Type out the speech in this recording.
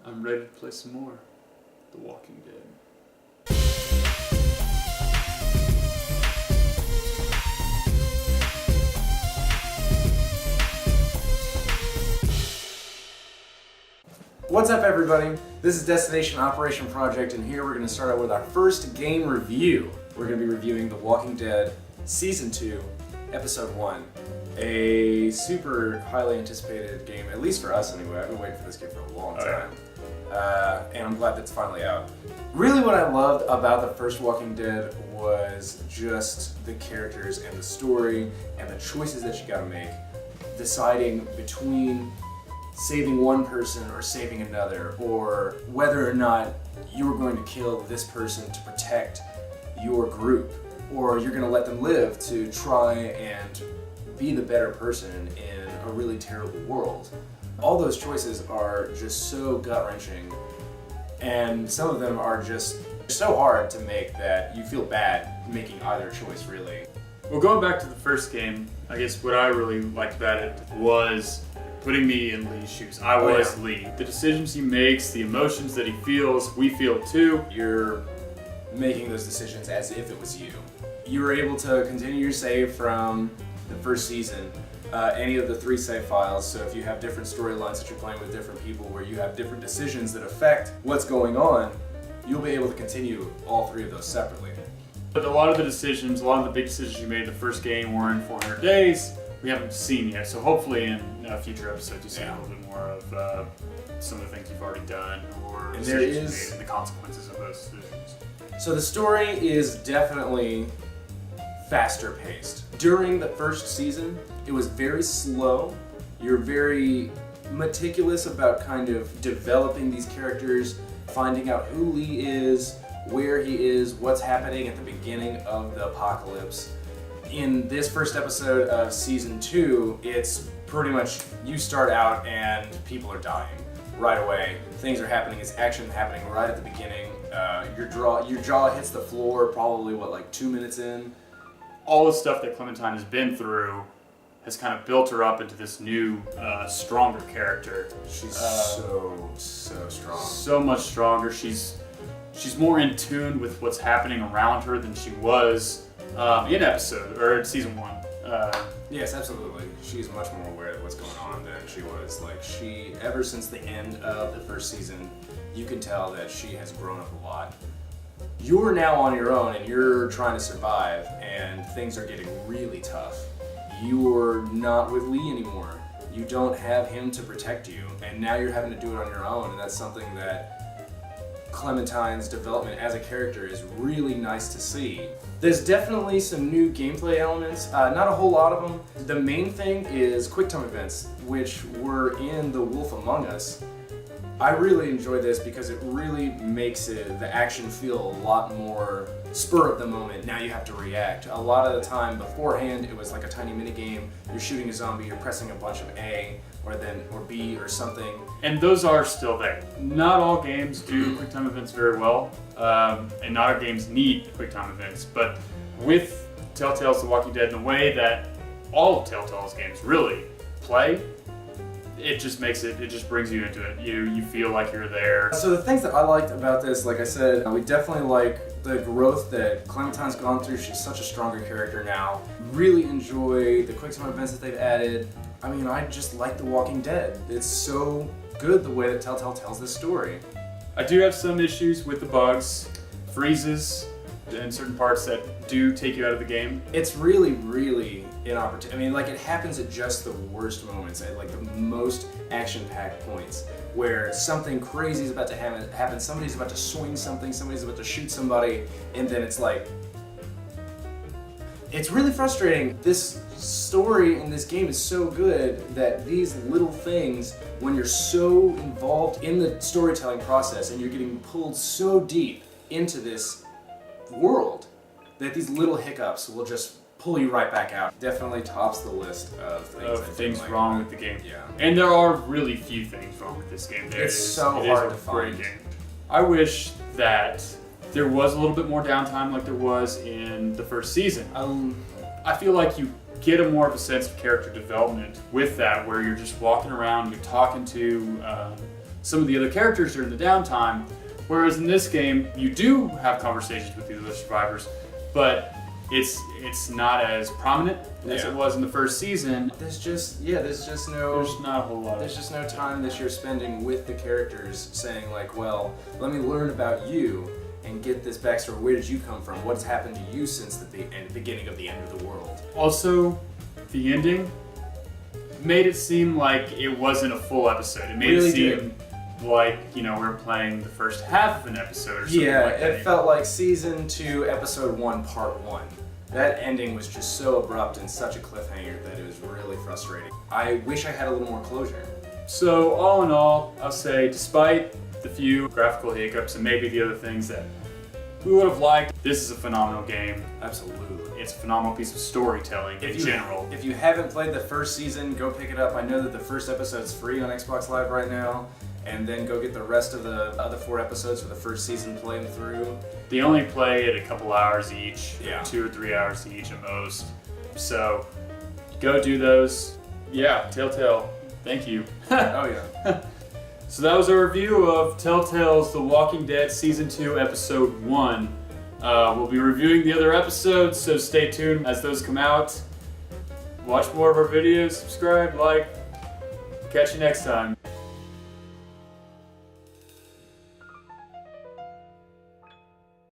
I'm ready to play some more The Walking Dead. What's up, everybody? This is Destination Operation Project, and here we're going to start out with our first game review. We're going to be reviewing The Walking Dead Season 2, Episode 1. A super highly anticipated game, at least for us anyway. I've been waiting for this game for a long time. And I'm glad that it's finally out. Really what I loved about the first Walking Dead was just the characters and the story and the choices that you gotta make. Deciding between saving one person or saving another, or whether or not you were going to kill this person to protect your group, or you're going to let them live to try and be the better person in a really terrible world. All those choices are just so gut-wrenching, and some of them are just so hard to make that you feel bad making either choice, really. Well, going back to the first game, I guess what I really liked about it was putting me in Lee's shoes. I was Lee. The decisions he makes, the emotions that he feels, we feel too. You're making those decisions as if it was you. You were able to continue your save from the first season, any of the 3 save files, so if you have different storylines that you're playing with different people where you have different decisions that affect what's going on, you'll be able to continue all 3 of those separately. But a lot of the decisions, a lot of the big decisions you made in the first game were in 400 days. We haven't seen yet, so hopefully in future episodes you see a little bit more of some of the things you've already done or decisions you made and the consequences of those decisions. So the story is definitely faster paced. During the first season, it was very slow. You're very meticulous about kind of developing these characters, finding out who Lee is, where he is, what's happening at the beginning of the apocalypse. In this first episode of Season 2, it's pretty much you start out and people are dying right away. Things are happening, it's action happening right at the beginning. Your jaw hits the floor probably, 2 minutes in? All the stuff that Clementine has been through has kind of built her up into this new, stronger character. She's so strong. So much stronger. She's more in tune with what's happening around her than she was in Season 1. Yes, absolutely. She's much more aware of what's going on than she was. Ever since the end of the first season, you can tell that she has grown up a lot. You're now on your own and you're trying to survive, and things are getting really tough. You're not with Lee anymore. You don't have him to protect you, and now you're having to do it on your own, and that's something that Clementine's development as a character is really nice to see. There's definitely some new gameplay elements, not a whole lot of them. The main thing is QuickTime events, which were in The Wolf Among Us. I really enjoy this because it really makes the action feel a lot more spur of the moment. Now you have to react. A lot of the time beforehand, it was like a tiny mini game. You're shooting a zombie, you're pressing a bunch of A or B or something. And those are still there. Not all games do QuickTime events very well, and not all games need QuickTime events. But with Telltale's The Walking Dead, in the way that all of Telltale's games really play, it just brings you into it. You feel like you're there. So the things that I liked about this, like I said, we definitely like the growth that Clementine's gone through. She's such a stronger character now. Really enjoy the QuickTime events that they've added. I mean, I just like The Walking Dead. It's so good the way that Telltale tells this story. I do have some issues with the bugs, freezes in certain parts that do take you out of the game. It's really inopportune. I mean, it happens at just the worst moments, at the most action-packed points, where something crazy is about to happen, somebody's about to swing something, somebody's about to shoot somebody, and then it's really frustrating. This story in this game is so good that these little things, when you're so involved in the storytelling process and you're getting pulled so deep into this world, that these little hiccups will just pull you right back out. Definitely tops the list of things wrong with the game. Yeah. And there are really few things wrong with this game. It's so hard to find. Great game. I wish that there was a little bit more downtime like there was in the first season. I feel like you get a more of a sense of character development with that, where you're just walking around, you're talking to some of the other characters during the downtime. Whereas in this game, you do have conversations with the other survivors, but it's not as prominent as it was in the first season. There's just There's not a whole lot. There's just no time that you're spending with the characters saying like, well, let me learn about you and get this backstory. Where did you come from? What's happened to you since the beginning of the end of the world? Also, the ending made it seem like it wasn't a full episode. It made Really it seem like, we're playing the first half of an episode or something Yeah, like that. it felt like season 2, episode 1, part 1. That ending was just so abrupt and such a cliffhanger that it was really frustrating. I wish I had a little more closure. So all in all, I'll say despite the few graphical hiccups and maybe the other things that we would have liked, this is a phenomenal game. Absolutely. It's a phenomenal piece of storytelling in general. If you haven't played the first season, go pick it up. I know that the first episode's free on Xbox Live right now. And then go get the rest of the other 4 episodes for the first season, play them through. They only play it a couple hours each, Yeah. 2 or 3 hours each at most. So go do those. Yeah, Telltale, thank you. Oh yeah. So that was a review of Telltale's The Walking Dead Season 2, Episode 1. We'll be reviewing the other episodes, so stay tuned as those come out. Watch more of our videos, subscribe, like. Catch you next time.